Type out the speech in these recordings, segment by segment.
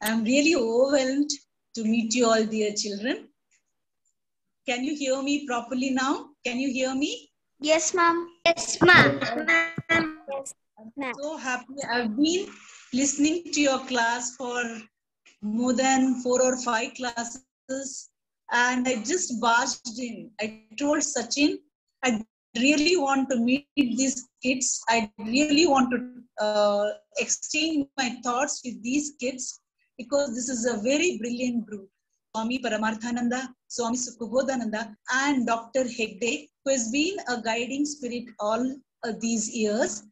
I'm really overwhelmed to meet you all, dear children. Can you hear me properly now? Can you hear me? Yes, ma'am. Yes, ma'am. Yes, ma'am. So happy. I've been listening to your class for more than 4 or 5 classes, and I just barged in. I told Sachin, I really want to meet these kids. I really want to exchange my thoughts with these kids because this is a very brilliant group. Swami Paramarthananda, Swami Sukhabodhananda, and Dr. Hegde, who has been a guiding spirit all these years.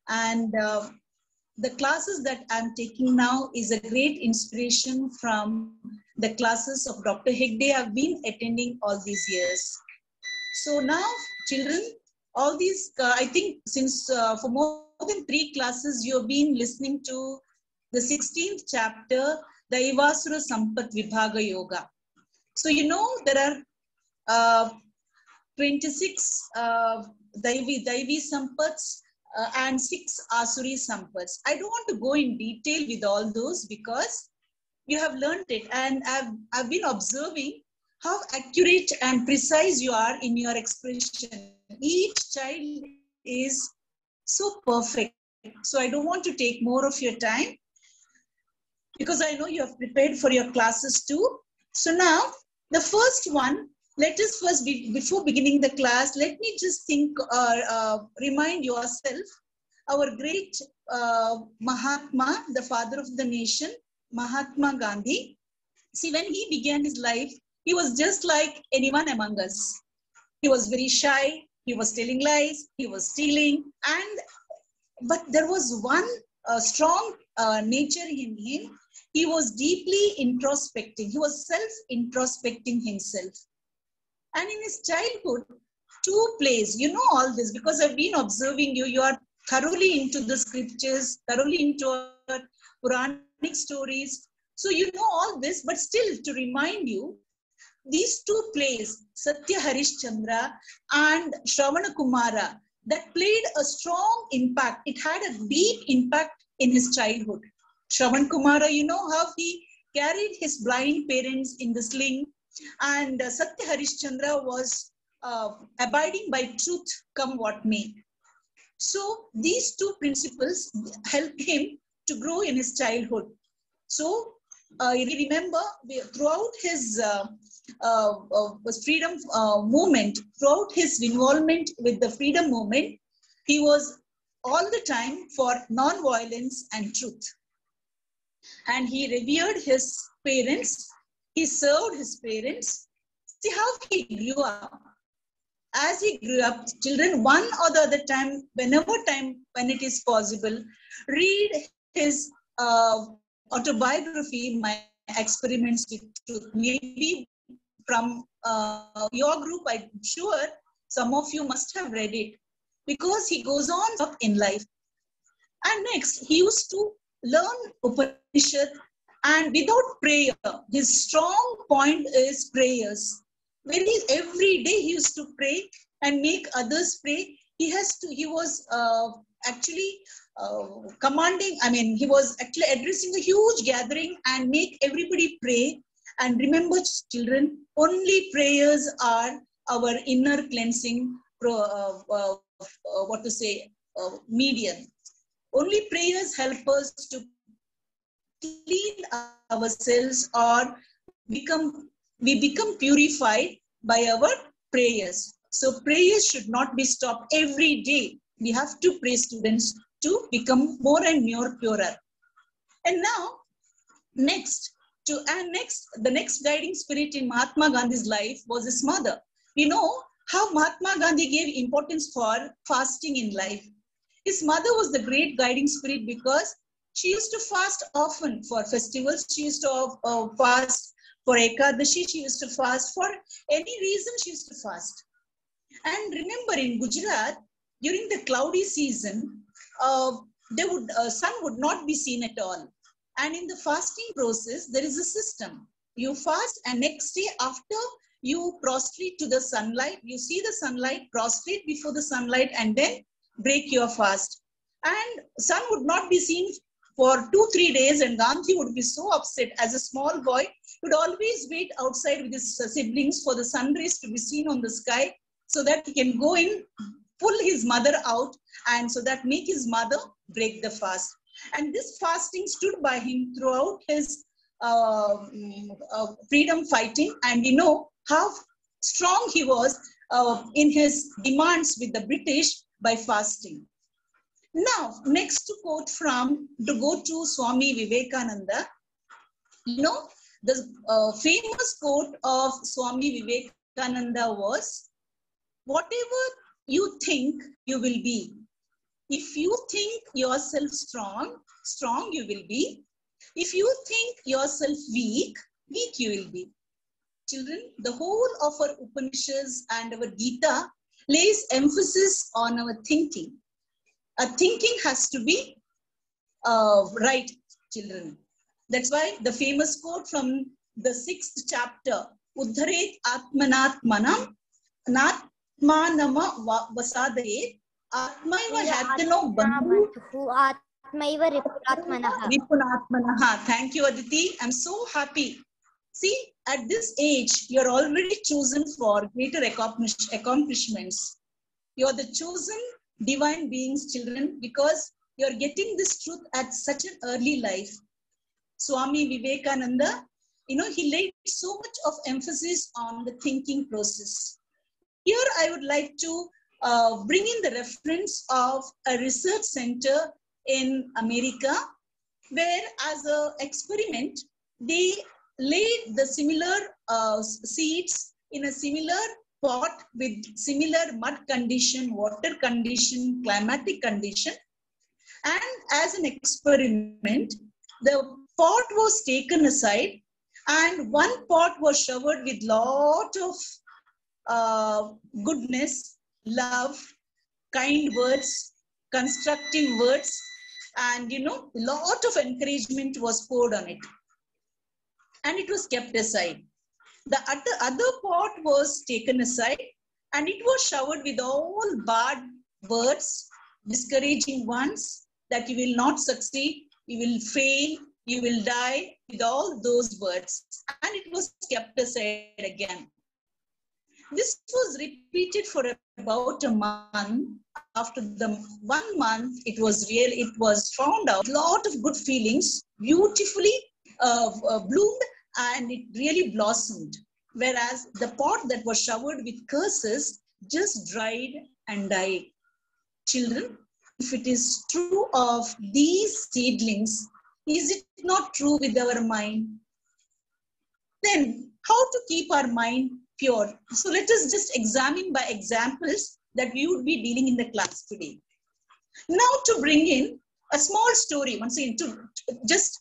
And the classes that I'm taking now is a great inspiration from the classes of Dr. Hegde I've been attending all these years. So now, children, all these, I think since for more than 3 classes, you've been listening to the 16th chapter, the Ivasura Sampat Vibhaga Yoga. So, you know, there are 26 Daivi Sampats and 6 Asuri Sampats. I don't want to go in detail with all those because you have learned it, and I've been observing how accurate and precise you are in your expression. Each child is so perfect. So I don't want to take more of your time because I know you have prepared for your classes too. So now, the first one, let us first, before beginning the class, let me just remind yourself, our great Mahatma, the father of the nation, Mahatma Gandhi. See, when he began his life, he was just like anyone among us. He was very shy, he was telling lies, he was stealing, but there was one strong nature in him. He was deeply introspecting. He was self-introspecting himself. And in his childhood, 2 plays, you know all this because I've been observing you. You are thoroughly into the scriptures, thoroughly into our Puranic stories. So you know all this, but still to remind you, these 2 plays, Satya Harishchandra and Shravana Kumara, that played a strong impact. It had a deep impact in his childhood. Shravan Kumara, you know how he carried his blind parents in the sling, and Satya Harishchandra was abiding by truth come what may. So these 2 principles helped him to grow in his childhood. So you remember throughout his freedom movement, throughout his involvement with the freedom movement, he was all the time for non-violence and truth. And he revered his parents. He served his parents. See how he grew up. As he grew up, children, one or the other time, when it is possible, read his autobiography, My Experiments with Truth. Maybe from your group, I'm sure some of you must have read it because he goes on up in life. And next, he used to learn Upanishad, and without prayer, his strong point is prayers. Every day he used to pray and make others pray. He was actually commanding, he was actually addressing a huge gathering and make everybody pray. And remember, children, only prayers are our inner cleansing, medium. Only prayers help us to clean ourselves, or we become purified by our prayers. So prayers should not be stopped every day. We have to pray, students, to become more and more purer. And now, the next guiding spirit in Mahatma Gandhi's life was his mother. You know how Mahatma Gandhi gave importance for fasting in life. His mother was the great guiding spirit because she used to fast often for festivals. She used to fast for Ekadashi. She used to fast for any reason. She used to fast. And remember, in Gujarat, during the cloudy season, sun would not be seen at all. And in the fasting process, there is a system. You fast, and next day after you prostrate to the sunlight, you see the sunlight, prostrate before the sunlight, and then break your fast. And sun would not be seen for 2-3 days, and Gandhi would be so upset. As a small boy, he would always wait outside with his siblings for the sun rays to be seen on the sky, so that he can go in, pull his mother out, and so that make his mother break the fast. And this fasting stood by him throughout his freedom fighting, and you know how strong he was in his demands with the British by fasting. Now, next quote to go to Swami Vivekananda. You know, the famous quote of Swami Vivekananda was, whatever you think, you will be. If you think yourself strong, strong you will be. If you think yourself weak, weak you will be. Children, the whole of our Upanishads and our Gita lays emphasis on our thinking. Our thinking has to be right, children. That's why the famous quote from the 6th chapter, Uddharet Atmanatmanam Natmanama Vasadaye Atmaiva Hatano Bandhu Atmaiva Ripunatmanaha. Thank you, Aditi. I'm so happy. See, at this age, you're already chosen for greater accomplishments. You're the chosen divine beings, children, because you're getting this truth at such an early life. Swami Vivekananda, you know, he laid so much of emphasis on the thinking process. Here, I would like to bring in the reference of a research center in America, where as an experiment, they laid the similar seeds in a similar pot with similar mud condition, water condition, climatic condition. And as an experiment, the pot was taken aside and one pot was showered with lot of goodness, love, kind words, constructive words, and you know, lot of encouragement was poured on it. And it was kept aside. The other pot was taken aside and it was showered with all bad words, discouraging ones, that you will not succeed, you will fail, you will die, with all those words. And it was kept aside again. This was repeated for about a month. After the 1 month, it was found out, a lot of good feelings, beautifully bloomed, and it really blossomed. Whereas the pot that was showered with curses just dried and died. Children, if it is true of these seedlings, is it not true with our mind? Then how to keep our mind pure? So let us just examine by examples that we would be dealing in the class today. Now to bring in a small story, once again, just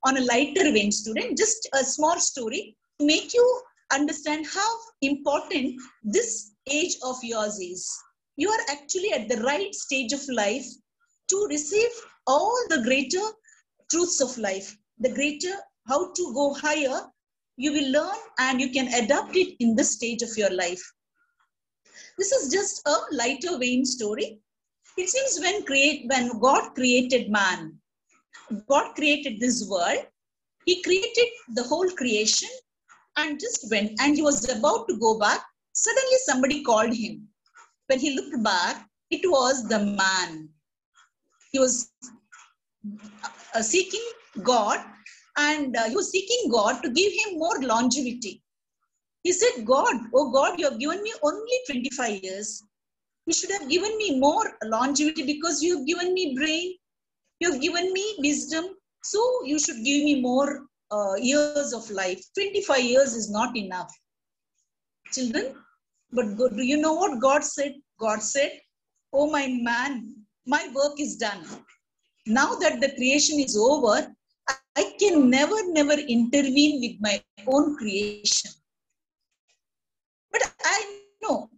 on a lighter vein, student, just a small story to make you understand how important this age of yours is. You are actually at the right stage of life to receive all the greater truths of life, the greater how to go higher. You will learn and you can adapt it in this stage of your life. This is just a lighter vein story. It seems when God created man, God created this world, he created the whole creation and just went, and he was about to go back. Suddenly somebody called him. When he looked back, it was the man. He was seeking God, and he was seeking God to give him more longevity. He said, God, oh God, you have given me only 25 years. You should have given me more longevity because you have given me brain, you have given me wisdom. So you should give me more years of life. 25 years is not enough. Children, but do you know what God said? God said, oh my man, my work is done. Now that the creation is over, I can never intervene with my own creation. But I know,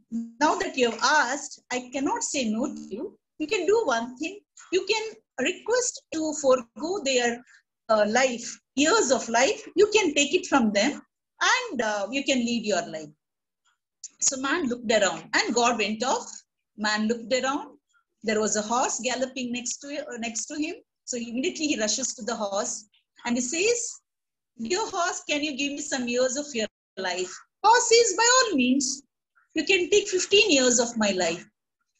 now that you have asked, I cannot say no to you. You can do one thing. You can request to forego their life, years of life. You can take it from them and you can lead your life. So man looked around and God went off. Man looked around. There was a horse galloping next to him. So immediately he rushes to the horse and he says, "Dear horse, can you give me some years of your life?" Horse says, "By all means, you can take 15 years of my life."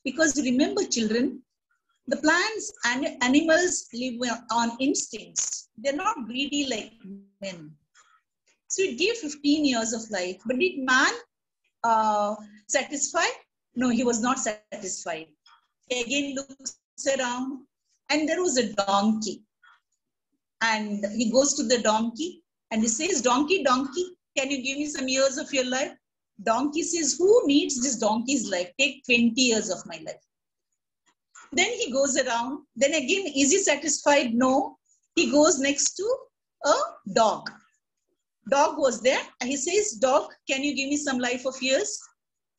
Because remember, children, the plants and animals live on instincts. They're not greedy like men. So it gave 15 years of life. But did man satisfy? No, he was not satisfied. He again looks around and there was a donkey. And he goes to the donkey and he says, "Donkey, donkey, can you give me some years of your life?" Donkey says, "Who needs this donkey's life? Take 20 years of my life." Then he goes around. Then again, is he satisfied? No. He goes next to a dog. Dog was there. And he says, "Dog, can you give me some life of years?"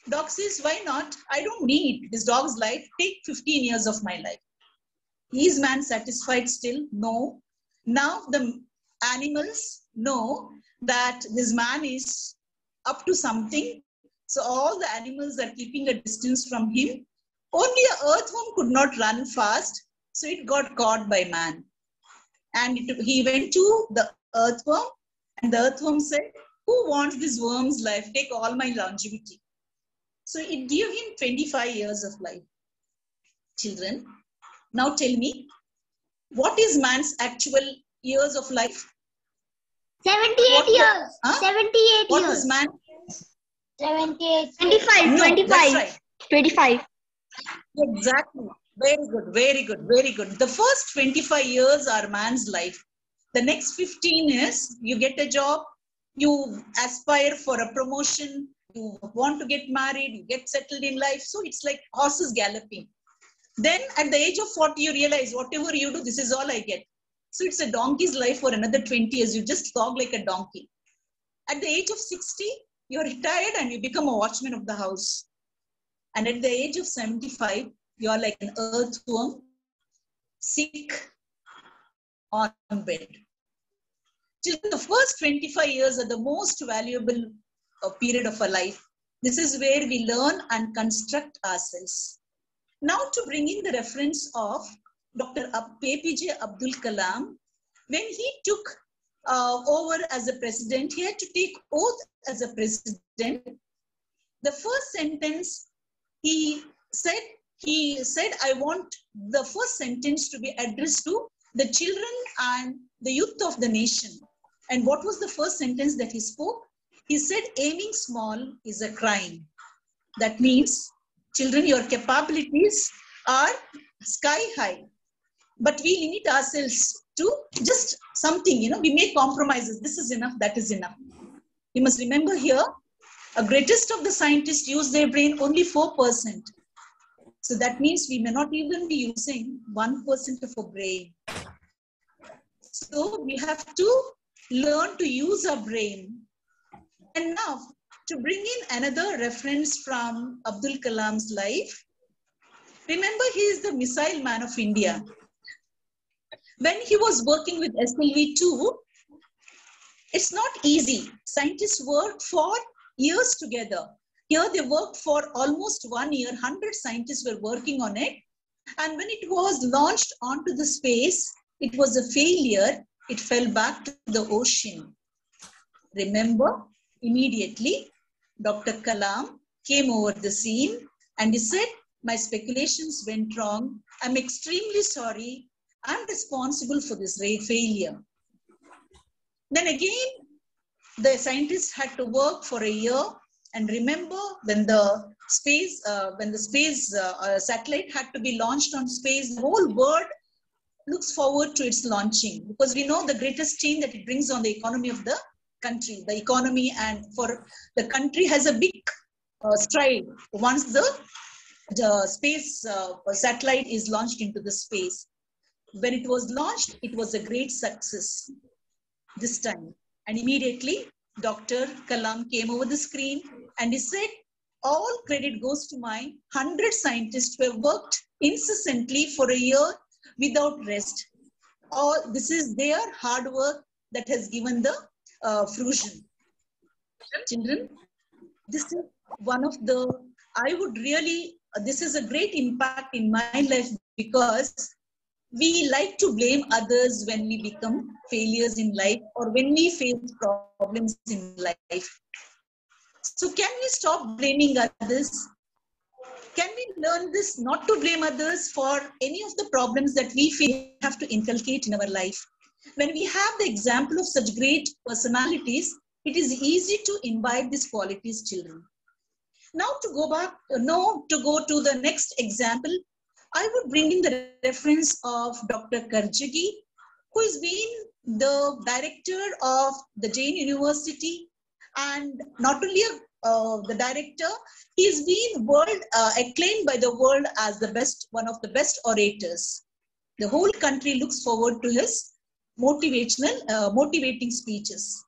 Dog says, "Why not? I don't need this dog's life. Take 15 years of my life." Is man satisfied still? No. Now the animals know that this man is up to something. So all the animals are keeping a distance from him. Only an earthworm could not run fast. So it got caught by man. And he went to the earthworm and the earthworm said, "Who wants this worm's life? Take all my longevity." So it gave him 25 years of life. Children, now tell me, what is man's actual years of life? 78 years. Huh? 78 What years. was man? 78. 25, No, 25. that's right. 25. Exactly. Very good, very good, very good. The first 25 years are man's life. The next 15 is you get a job, you aspire for a promotion, you want to get married, you get settled in life. So it's like horses galloping. Then at the age of 40, you realize whatever you do, this is all I get. So it's a donkey's life for another 20 years. You just slog like a donkey. At the age of 60, you're retired and you become a watchman of the house. And at the age of 75, you're like an earthworm, sick on bed. Children, the first 25 years are the most valuable period of our life. This is where we learn and construct ourselves. Now to bring in the reference of Dr. APJ Abdul Kalam, when he took over as a president, he had to take oath as a president. The first sentence he said, "I want the first sentence to be addressed to the children and the youth of the nation." And what was the first sentence that he spoke? He said, "Aiming small is a crime." That means, children, your capabilities are sky high, but we limit ourselves to just something, we make compromises. This is enough, that is enough. You must remember here, a greatest of the scientists use their brain only 4%. So that means we may not even be using 1% of our brain. So we have to learn to use our brain. And now, to bring in another reference from Abdul Kalam's life, remember he is the missile man of India. When he was working with SLV-2, it's not easy. Scientists work for years together. Here they worked for almost 1 year. 100 scientists were working on it. And when it was launched onto the space, it was a failure. It fell back to the ocean. Remember, immediately, Dr. Kalam came over the scene and he said, "My speculations went wrong. I'm extremely sorry. I'm responsible for this failure." Then again, the scientists had to work for a year. And remember, when the space satellite had to be launched on space, the whole world looks forward to its launching, because we know the greatest change that it brings on the economy of the country, the economy, and for the country has a big stride once the space satellite is launched into the space. When it was launched, it was a great success this time. And immediately, Dr. Kalam came over the screen and he said, "All credit goes to my 100 scientists who have worked incessantly for a year without rest. This is their hard work that has given the fruition." Children, this is one of this is a great impact in my life, because we like to blame others when we become failures in life or when we face problems in life. So can we stop blaming others? Can we learn this not to blame others for any of the problems that we have to inculcate in our life? When we have the example of such great personalities, it is easy to imbibe these qualities, children. Now to go to the next example, I would bring in the reference of Dr. Karjagi, who has been the director of the Jain University, and not only the director, he has been acclaimed by the world as one of the best orators. The whole country looks forward to his motivating speeches.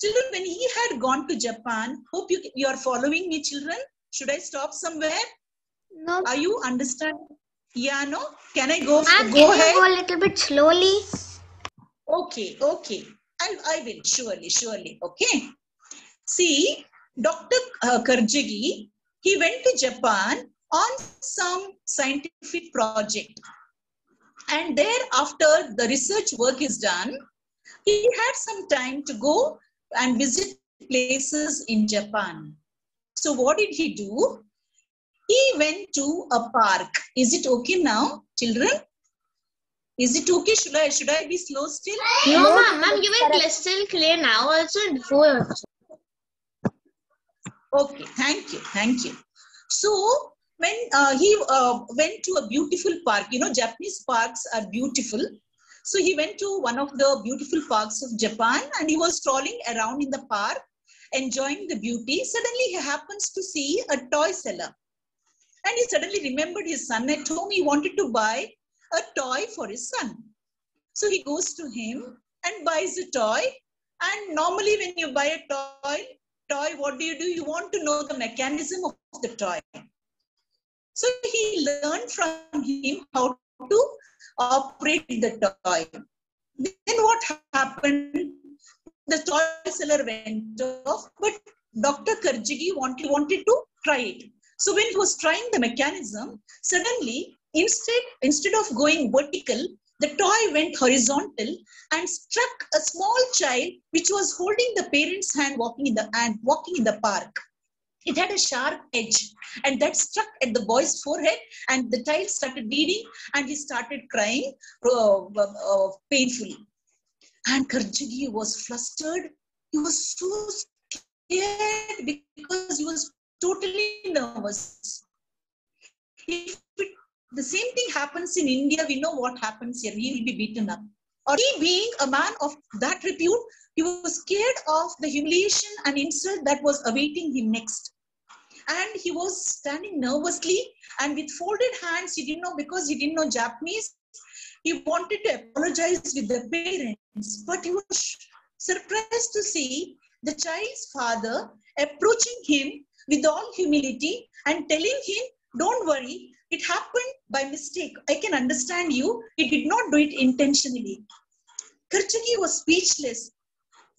Children, when he had gone to Japan, hope you are following me, children. Should I stop somewhere? No. Are you understanding? Yeah, no? Can I go Ma'am, go can ahead? you go a little bit slowly? Okay. I will, surely. Okay. See, Dr. Karjagi, he went to Japan on some scientific project. And there, after the research work is done, he had some time to go and visit places in Japan. So what did he do? He went to a park. Is it okay now, children? Is it okay? Should I be slow still? No, ma'am, you were crystal clear now also and before also. Okay, thank you. So when he went to a beautiful park, Japanese parks are beautiful. So he went to one of the beautiful parks of Japan and he was strolling around in the park, enjoying the beauty. Suddenly he happens to see a toy seller. And he suddenly remembered his son at home. He wanted to buy a toy for his son. So he goes to him and buys a toy. And normally when you buy a toy, what do? You want to know the mechanism of the toy. So he learned from him how to operate the toy. Then what happened? The toy seller went off, but Dr. Karjagi wanted to try it. So when he was trying the mechanism, suddenly, instead of going vertical, the toy went horizontal and struck a small child which was holding the parent's hand walking in the park. It had a sharp edge and that struck at the boy's forehead and the child started bleeding and he started crying painfully. And Karjagi was flustered. He was so scared because he was totally nervous. If the same thing happens in India, we know what happens here. He will be beaten up. Or he being a man of that repute, he was scared of the humiliation and insult that was awaiting him next. And he was standing nervously and with folded hands, he didn't know, because he didn't know Japanese, he wanted to apologize with the parents, but he was surprised to see the child's father approaching him with all humility and telling him, don't worry, it happened by mistake. I can understand you. He did not do it intentionally. Karjagi was speechless.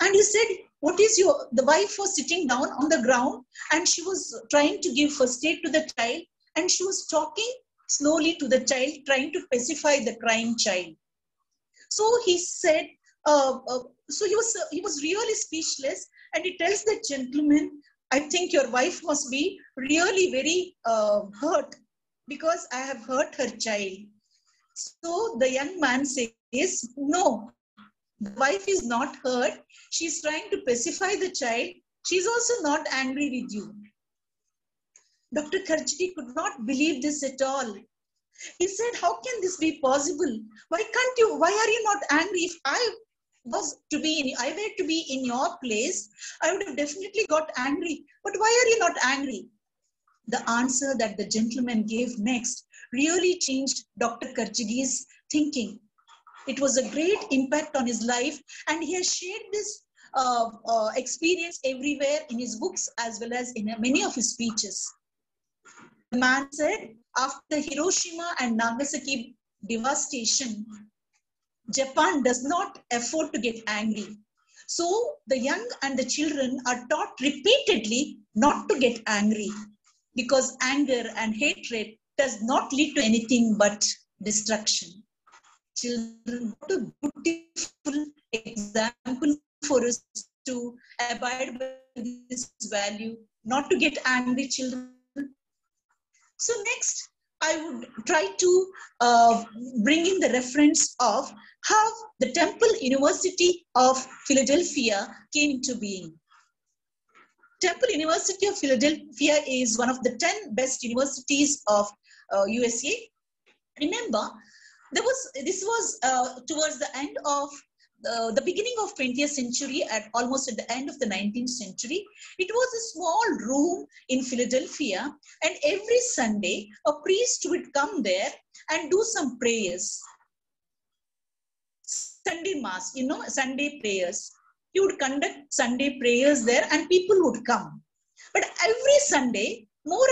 And he said, the wife was sitting down on the ground and she was trying to give first aid to the child and she was talking slowly to the child, trying to pacify the crying child. So he said, so he was really speechless and he tells the gentleman, I think your wife must be really very hurt because I have hurt her child. So the young man says, no, the wife is not hurt. She's trying to pacify the child. She's also not angry with you. Dr. Karjagi could not believe this at all. He said, how can this be possible? Why are you not angry? If I were to be in your place, I would have definitely got angry. But why are you not angry? The answer that the gentleman gave next really changed Dr. Karjagi's thinking. It was a great impact on his life, and he has shared this experience everywhere in his books as well as in many of his speeches. The man said, after Hiroshima and Nagasaki devastation, Japan does not afford to get angry. So the young and the children are taught repeatedly not to get angry, because anger and hatred does not lead to anything but destruction. children. What a beautiful example for us to abide by this value, not to get angry children. So next, I would try to bring in the reference of how the Temple University of Philadelphia came into being. Temple University of Philadelphia is one of the 10 best universities of USA. Remember, this was towards the end of the beginning of 20th century, almost at the end of the 19th century. It was a small room in Philadelphia, and every Sunday a priest would come there and do some prayers. Sunday mass, Sunday prayers. He would conduct Sunday prayers there and people would come. But every Sunday, more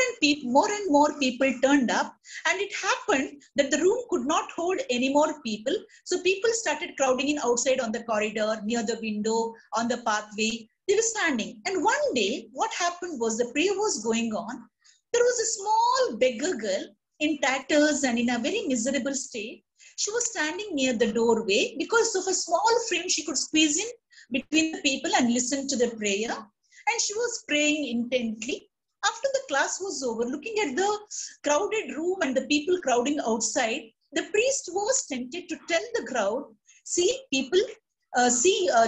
and more people turned up, and it happened that the room could not hold any more people. So people started crowding in outside on the corridor, near the window, on the pathway. They were standing. And one day, what happened was the prayer was going on. There was a small beggar girl in tatters and in a very miserable state. She was standing near the doorway. Because of a small frame, she could squeeze in between the people and listen to the prayer. And she was praying intently. After the class was over, looking at the crowded room and the people crowding outside, the priest was tempted to tell the crowd, see people,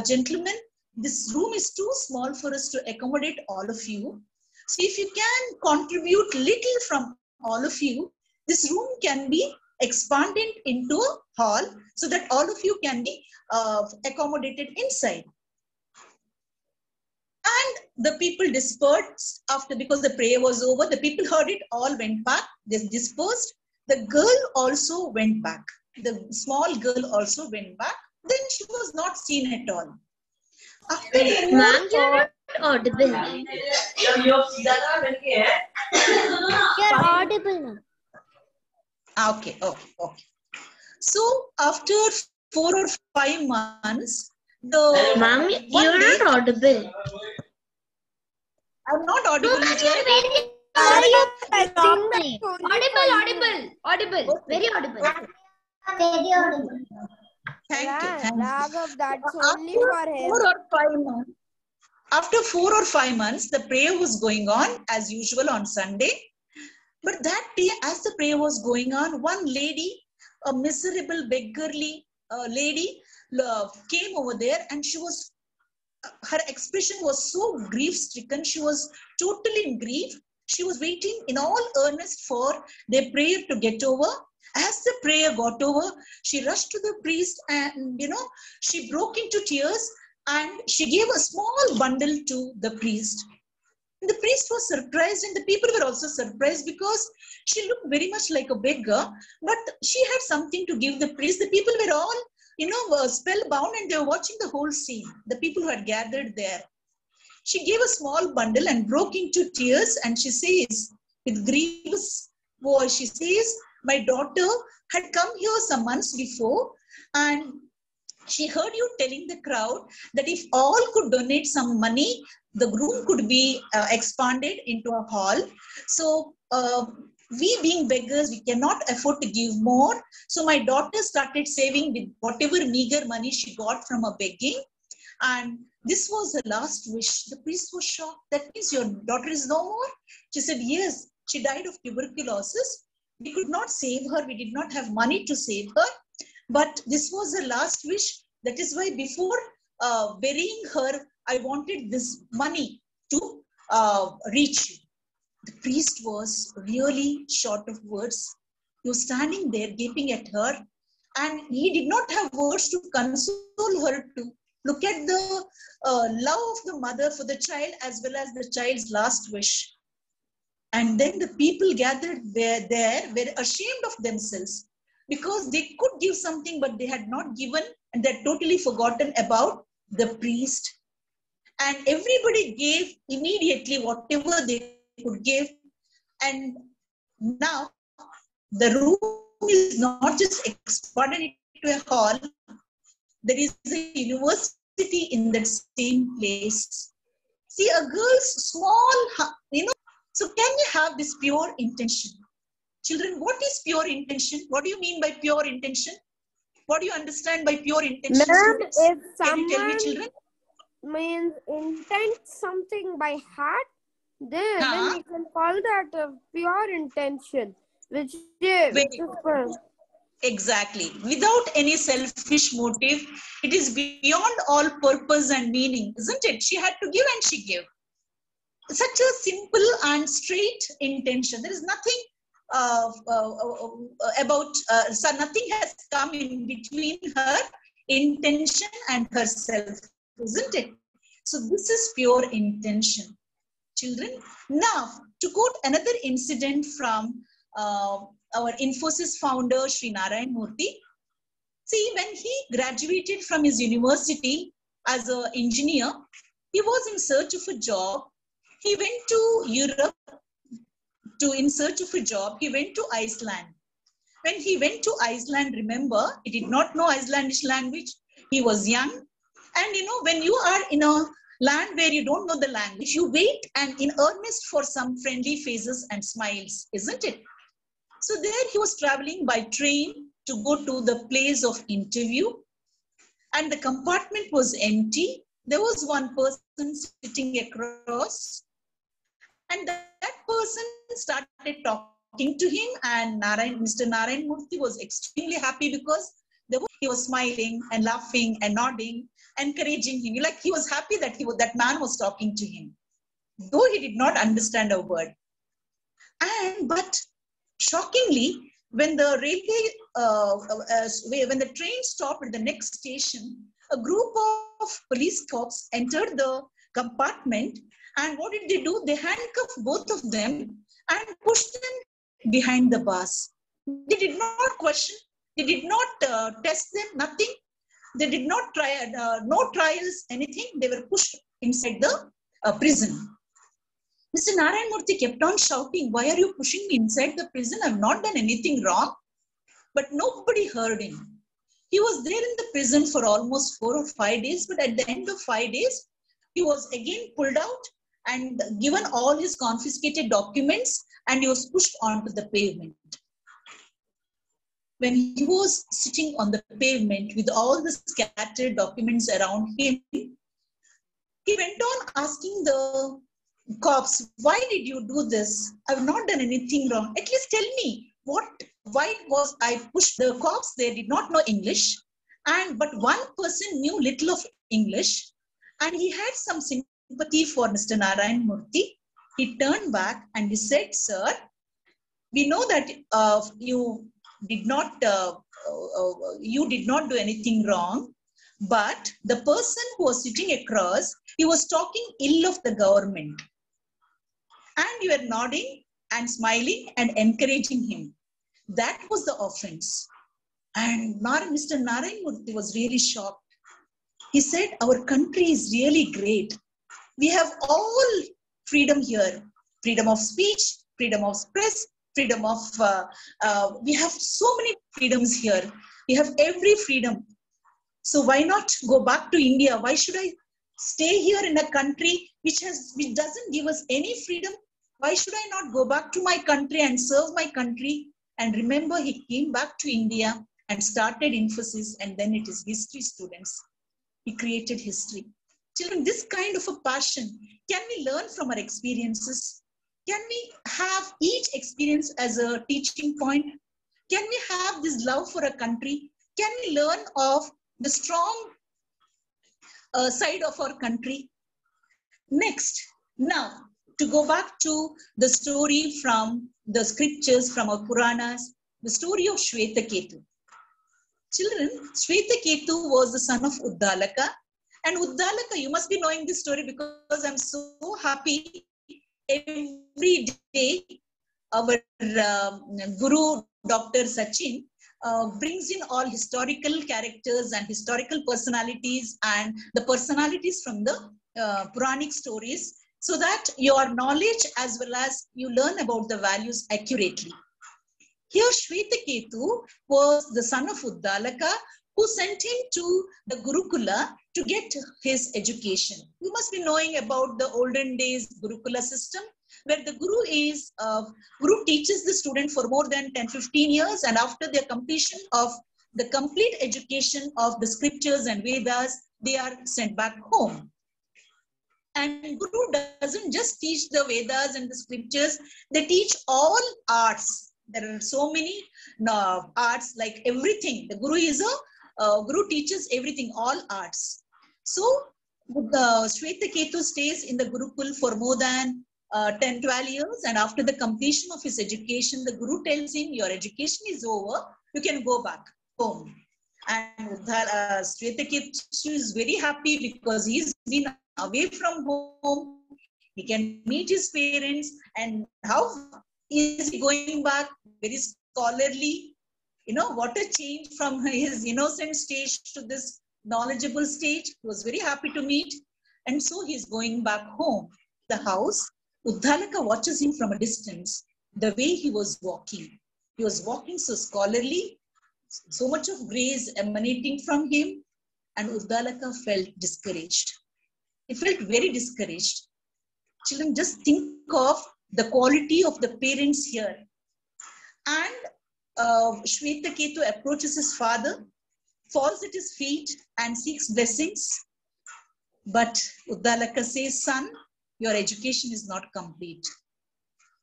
gentlemen, this room is too small for us to accommodate all of you. So if you can contribute little from all of you, this room can be expanded into a hall so that all of you can be accommodated inside. And the people dispersed because the prayer was over. The people heard it, all went back. They dispersed. The girl also went back. The small girl also went back. Then she was not seen at all. Ma'am, you are not audible. You are audible, ma'am. Okay. So after 4 or 5 months, Ma'am, you are not audible. I'm not audible. Audible. Very audible. Thank you. Raghav, that's only for him. After 4 or 5 months, the prayer was going on as usual on Sunday. But that day, as the prayer was going on, one lady, a miserable, beggarly lady, came over there, and her expression was so grief-stricken. She was totally in grief. She was waiting in all earnest for their prayer to get over. As the prayer got over, she rushed to the priest and, she broke into tears and she gave a small bundle to the priest. And the priest was surprised and the people were also surprised because she looked very much like a beggar, but she had something to give the priest. The people were all, spellbound, and they were watching the whole scene, the people who had gathered there. She gave a small bundle and broke into tears, and she says, with grievous voice, she says, my daughter had come here some months before, and she heard you telling the crowd that if all could donate some money, the room could be expanded into a hall. So we being beggars, we cannot afford to give more. So my daughter started saving with whatever meager money she got from her begging. And this was her last wish. The priest was shocked. That means your daughter is no more? She said, yes, she died of tuberculosis. We could not save her. We did not have money to save her. But this was her last wish. That is why before burying her, I wanted this money to reach you. The priest was really short of words. He was standing there gaping at her, and he did not have words to console her, to look at the love of the mother for the child as well as the child's last wish. And then the people gathered there were ashamed of themselves because they could give something, but they had not given, and they had totally forgotten about the priest. And everybody gave immediately whatever they could give. And now the room is not just expanded into a hall, there is a university in that same place. See, a girl's small, so can you have this pure intention? Children, what is pure intention? What do you mean by pure intention? What do you understand by pure intention, Ma'am, students? if Can you tell me, someone children? means intent something by heart, then we can call that a pure intention, which Very is good. Exactly. Without any selfish motive, it is beyond all purpose and meaning, isn't it? She had to give and she gave. Such a simple and straight intention. There is nothing so nothing has come in between her intention and herself, isn't it? So this is pure intention, children. Now, to quote another incident from our Infosys founder, Sri Narayan Murthy. See, when he graduated from his university as an engineer, he was in search of a job. He went to Europe in search of a job. He went to Iceland. When he went to Iceland, remember, he did not know Icelandic language. He was young. And when you are in a land where you don't know the language, you wait and in earnest for some friendly faces and smiles, isn't it? So there he was traveling by train to go to the place of interview, and the compartment was empty. There was one person sitting across, and that person started talking to him, and Mr. Narayan Murthy was extremely happy because he was smiling and laughing and nodding, encouraging him. Like he was happy that that man was talking to him, though he did not understand a word. But shockingly, when the when the train stopped at the next station, a group of police cops entered the compartment, and what did they do? They handcuffed both of them and pushed them behind the bars. They did not question, they did not test them, nothing. They did not try, no trials, anything. They were pushed inside the prison. Mr. Narayan Murthy kept on shouting, "Why are you pushing me inside the prison? I've not done anything wrong." But nobody heard him. He was there in the prison for almost 4 or 5 days, but at the end of 5 days, he was again pulled out and given all his confiscated documents, and he was pushed onto the pavement. When he was sitting on the pavement with all the scattered documents around him, he went on asking the cops, "Why did you do this? I've not done anything wrong. At least tell me why was I pushed?" The cops, they did not know English, but one person knew little of English, and he had some sympathy for Mr. Narayan Murthy. He turned back and he said, "Sir, we know that you did not do anything wrong, but the person who was sitting across, he was talking ill of the government. And you were nodding and smiling and encouraging him. That was the offense." And Mr. Narayan Murthy was really shocked. He said, "Our country is really great. We have all freedom here. Freedom of speech, freedom of press, freedom of, we have so many freedoms here. We have every freedom. So why not go back to India? Why should I stay here in a country which doesn't give us any freedom? Why should I not go back to my country and serve my country?" And remember, he came back to India and started Infosys, and then it is history, students. He created history. Children, this kind of a passion, can we learn from our experiences? Can we have each experience as a teaching point? Can we have this love for a country? Can we learn of the strong side of our country? Next, now, to go back to the story from the scriptures, from our Puranas, the story of Shvetaketu. Children, Shvetaketu was the son of Uddalaka. And Uddalaka, you must be knowing this story because I'm so happy every day our Guru, Dr. Sachin, brings in all historical characters and historical personalities and the personalities from the Puranic stories, so that your knowledge as well as you learn about the values accurately. Here Shvetaketu was the son of Uddalaka, who sent him to the Gurukula to get his education. You must be knowing about the olden days Gurukula system, where the Guru teaches the student for more than 10-15 years, and after their completion of the complete education of the scriptures and Vedas, they are sent back home. And Guru doesn't just teach the Vedas and the scriptures, they teach all arts. There are so many arts, like everything. The Guru is Guru teaches everything, all arts. So the Shwetaketu stays in the Gurukul for more than 10-12 years, and after the completion of his education, the Guru tells him, your education is over, you can go back home. And Shwetaketu is very happy because he's been away from home, he can meet his parents, and how is he going back? Very scholarly. What a change from his innocent stage to this knowledgeable stage. He was very happy to meet, and so he's going back home. The house, Uddalaka watches him from a distance, the way he was walking. He was walking so scholarly, so much of grace emanating from him, and Uddalaka felt discouraged. He felt very discouraged. Children, just think of the quality of the parents here. And Shwetaketu approaches his father, falls at his feet and seeks blessings. But Uddalaka says, son, your education is not complete.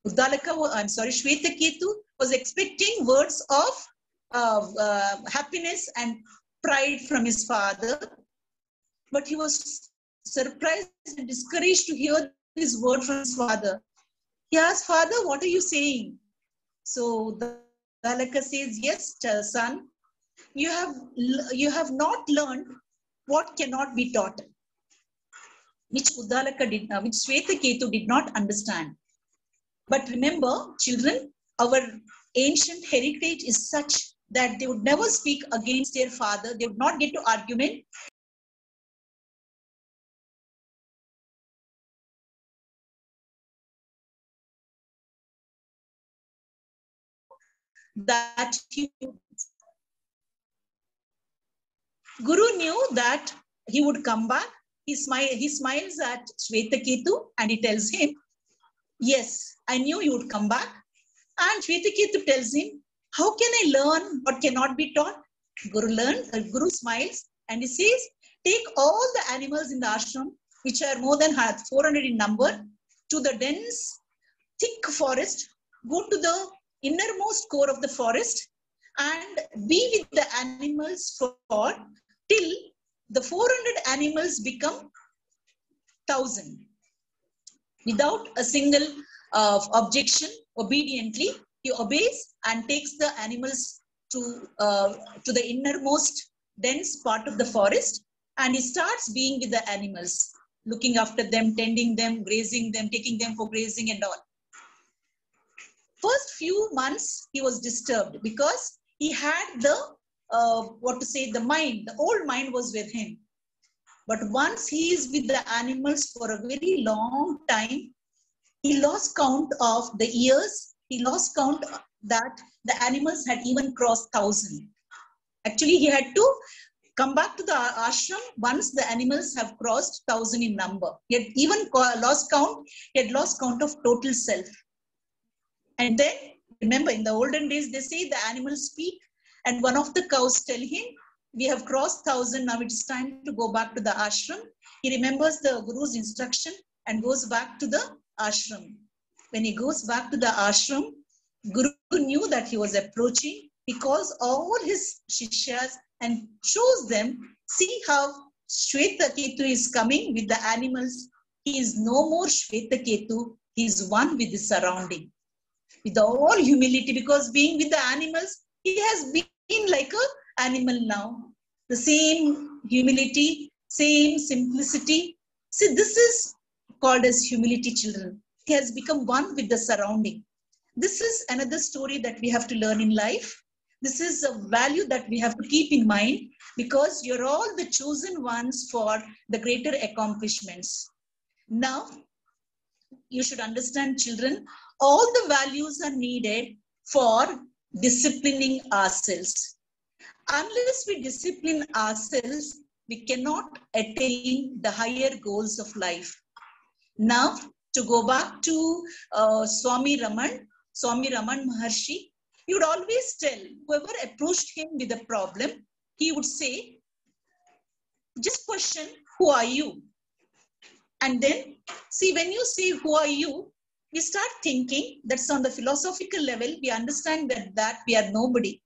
Shwetaketu was expecting words of happiness and pride from his father. But he was surprised and discouraged to hear this word from his father. He asked, Father, what are you saying? So Uddalaka says, yes, son, you have not learned what cannot be taught, which Shwetaketu did not understand. But remember, children, our ancient heritage is such that they would never speak against their father. They would not get to argument. That Guru knew that he would come back. He smiles at Shwetaketu and he tells him, yes, I knew you would come back. And Shwetaketu tells him, how can I learn what cannot be taught? Guru smiles and he says, take all the animals in the ashram, which are more than 400 in number, to the dense, thick forest, go to the innermost core of the forest and be with the animals for till the 400 animals become 1,000. Without a single objection, obediently, he obeys and takes the animals to the innermost dense part of the forest, and he starts being with the animals, looking after them, tending them, grazing them, taking them for grazing and all. First few months, he was disturbed because he had the the old mind was with him. But once he is with the animals for a very long time, he lost count of the years. He lost count that the animals had even crossed 1,000. Actually, he had to come back to the ashram once the animals have crossed 1,000 in number. He had even lost count. He had lost count of total self. And then, remember, in the olden days, they say the animals speak. And one of the cows tell him, we have crossed 1,000, now it's time to go back to the ashram. He remembers the Guru's instruction and goes back to the ashram. When he goes back to the ashram, Guru knew that he was approaching. He calls all his shishyas and shows them, see how Shwetaketu is coming with the animals. He is no more Shwetaketu, he is one with the surrounding. With all humility, because being with the animals, he has been like an animal now. The same humility, same simplicity. See, this is called as humility, children. He has become one with the surrounding. This is another story that we have to learn in life. This is a value that we have to keep in mind, because you're all the chosen ones for the greater accomplishments. Now, you should understand, children, all the values are needed for disciplining ourselves. Unless we discipline ourselves, we cannot attain the higher goals of life. Now, to go back to Swami Raman Maharshi, he would always tell whoever approached him with a problem, he would say, just question, who are you? And then, see, when you say, who are you? We start thinking that's on the philosophical level. We understand that we are nobody.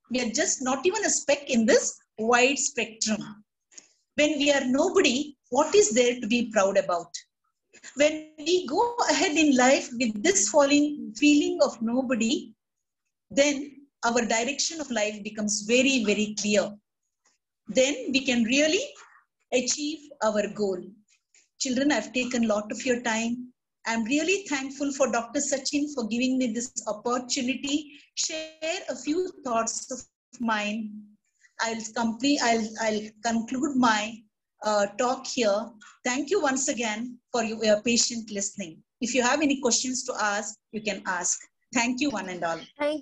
We are just not even a speck in this wide spectrum. When we are nobody, what is there to be proud about? When we go ahead in life with this feeling of nobody, then our direction of life becomes very, very clear. Then we can really achieve our goal. Children, I've taken a lot of your time. I'm really thankful for Dr. Sachin for giving me this opportunity. Share a few thoughts of mine. I'll conclude my talk here. Thank you once again for your patient listening. If you have any questions to ask, you can ask. Thank you, one and all. Thank